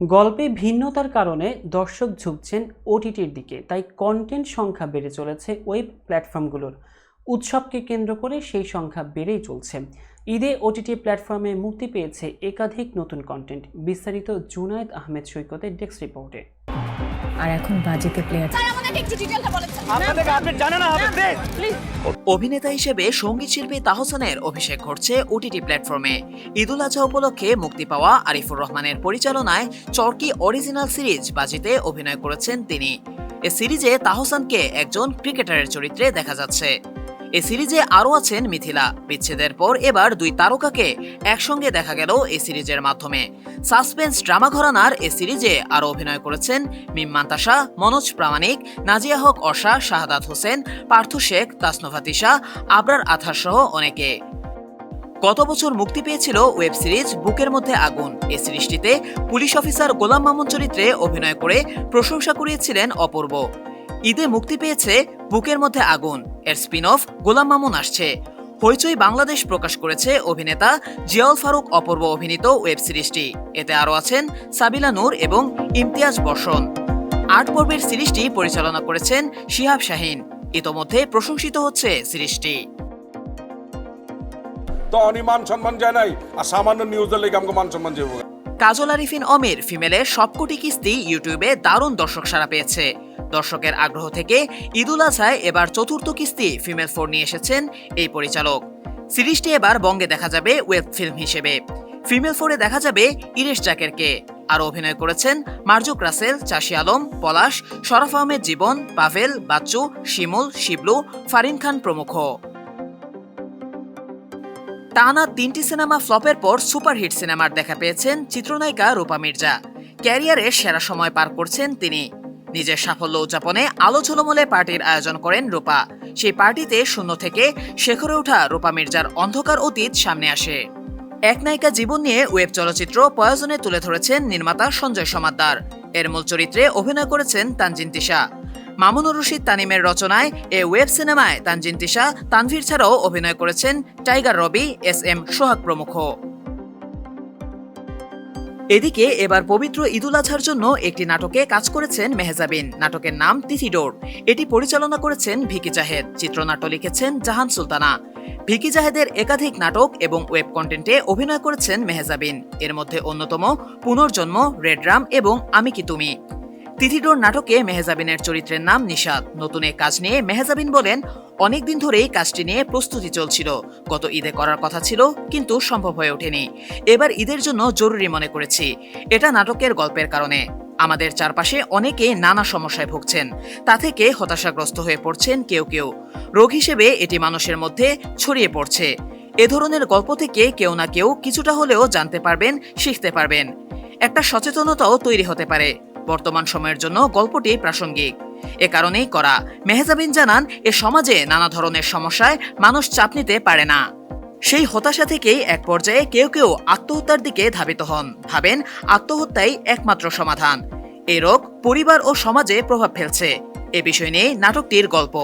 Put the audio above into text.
গল্পে ভিন্নতার কারণে দর্শক ঝুঁকছেন ওটিটির দিকে, তাই কন্টেন্ট সংখ্যা বেড়ে চলেছে ওয়েব প্ল্যাটফর্মগুলোর। উৎসবকে কেন্দ্র করে সেই সংখ্যা বেড়েই চলছে। ঈদে ওটিটি প্ল্যাটফর্মে মুক্তি পেয়েছে একাধিক নতুন কন্টেন্ট। বিস্তারিত জুনায়েদ আহমেদ সৈকতের ডেস্ক রিপোর্টে। আর এখন বাজেতে প্লেয়ার অভিনেতা হিসেবে সঙ্গীত শিল্পী তাহসানের অভিষেক ঘটছে ওটিটি প্ল্যাটফর্মে। ঈদুল আজহা উপলক্ষে মুক্তি পাওয়া আরিফুর রহমানের পরিচালনায় চরকি অরিজিনাল সিরিজ বাজিতে অভিনয় করেছেন তিনি। এ সিরিজে তাহসানকে একজন ক্রিকেটারের চরিত্রে দেখা যাচ্ছে। এ সিরিজে আরও আছেন মিথিলা। বিচ্ছেদের পর এবার দুই তারকাকে একসঙ্গে দেখা গেল এই সিরিজের মাধ্যমে। সাসপেন্স ড্রামা ঘরানার এ সিরিজে আরও অভিনয় করেছেন মিম মান্তাসা, মনোজ প্রামাণিক, নাজিয়া হক অর্ষা, শাহাদাত হোসেন, পার্থ শেখ, তাসনুভা তিশা, আবরার আথার সহ অনেকে। গত বছর মুক্তি পেয়েছিল ওয়েব সিরিজ বুকের মধ্যে আগুন। এই সিরিজটিতে পুলিশ অফিসার গোলাম মামুন চরিত্রে অভিনয় করে প্রশংসা কুড়িয়েছিলেন অপূর্ব। ঈদে মুক্তি পেয়েছে বুকের মধ্যে আগুন, এর স্পিন অফ গোলাম মামুন আসছে। হইচই বাংলাদেশ প্রকাশ করেছে অভিনেতা জিয়াউল ফারুক অপূর্ব অভিনীত ওয়েব সিরিজটি। এতে আরও আছেন সাবিলা নূর এবং ইমতিয়াজ বর্ষণ। ৮ পর্বের সিরিজটি পরিচালনা করেছেন শিহাব শাহীন। ইতোমধ্যে প্রশংসিত হচ্ছে সিরিজটি। তো মান সম্মান যায় নাই, আর সামান্য নিউজের লেগে আমাকে মান সম্মান যাবো। কাজল আরিফিন অমির ফিমেলের সবকটি কিস্তি ইউটিউবে দারুণ দর্শক সাড়া পেয়েছে। দর্শকের আগ্রহ থেকে ঈদুল আজহায় এবার চতুর্থ কিস্তি ফিমেল 4 নিয়ে এসেছেন এই পরিচালক। সিরিজটি এবার বঙ্গে দেখা যাবে ওয়েব ফিল্ম হিসেবে। ফিমেল 4-এ দেখা যাবে ইরেশ জাকেরকে। আরও অভিনয় করেছেন মার্জুক রাসেল, চাষি আলম, পলাশ, শরাফ আহমেদ জীবন, পাভেল, বাচ্চু, শিমুল, শিবলু, ফারিন খান প্রমুখ। টানা 3টি সিনেমা ফ্লপের পর সুপারহিট সিনেমার দেখা পেয়েছেন চিত্রনায়িকা রূপা মির্জা। ক্যারিয়ারের সেরা সময় পার করছেন তিনি। নিজের সাফল্য উদযাপনে আলো ঝলমলে পার্টির আয়োজন করেন রূপা। সেই পার্টিতে শূন্য থেকে শেখরে ওঠা রূপা মির্জার অন্ধকার অতীত সামনে আসে। এক নায়িকা জীবন নিয়ে ওয়েব চলচ্চিত্র প্রয়োজনে তুলে ধরেছেন নির্মাতা সঞ্জয় সমাদ্দার। এর মূল চরিত্রে অভিনয় করেছেন তানজিন তিশা। মামুনুর রশিদ তানিমের রচনায় এ ওয়েব সিনেমায় তানজিন তিশা, তানভীর ছাড়াও অভিনয় করেছেন টাইগার রবি, এস.এম. সোহাগ প্রমুখ। এদিকে এবার পবিত্র ঈদুল আজহার জন্য একটি নাটকে কাজ করেছেন মেহজাবিন। নাটকের নাম তিথিডোর। এটি পরিচালনা করেছেন ভিকি জাহেদ। চিত্রনাট্য লিখেছেন জাহান সুলতানা। ভিকি জাহেদের একাধিক নাটক এবং ওয়েব কন্টেন্টে অভিনয় করেছেন মেহজাবিন। এর মধ্যে অন্যতম পুনর্জন্ম, রেড রাম এবং আমি কি তুমি। তিথিডোর নাটকে মেহজাবিনের চরিত্রের নাম নিশাত। নতুন এই কাজ নিয়ে মেহজাবিন বলেন, অনেকদিন ধরেই কাজটি নিয়ে প্রস্তুতি চলছিল। গত ঈদে করার কথা ছিল, কিন্তু সম্ভব হয়ে ওঠেনি। এবার ঈদের জন্য জরুরি মনে করেছি। এটা নাটকের গল্পের কারণে আমাদের চারপাশে অনেকে নানা সমস্যায় ভুগছেন। তা থেকে হতাশাগ্রস্ত হয়ে পড়ছেন কেউ কেউ। রোগ হিসেবে এটি মানুষের মধ্যে ছড়িয়ে পড়ছে। এ ধরনের গল্প থেকে কেউ না কেউ কিছুটা হলেও জানতে পারবেন, শিখতে পারবেন। একটা সচেতনতাও তৈরি হতে পারে। বর্তমান সময়ের জন্য গল্পটি প্রাসঙ্গিক। এ কারণেই করা। মেহজাবিন জানান, এ সমাজে নানা ধরনের সমস্যায় মানুষ চাপ নিতে পারে না। সেই হতাশা থেকেই এক পর্যায়ে কেউ কেউ আত্মহত্যার দিকে ধাবিত হন। ভাবেন আত্মহত্যাই একমাত্র সমাধান। এই রোগ পরিবার ও সমাজে প্রভাব ফেলছে। এ বিষয় নিয়ে নাটকটির গল্প।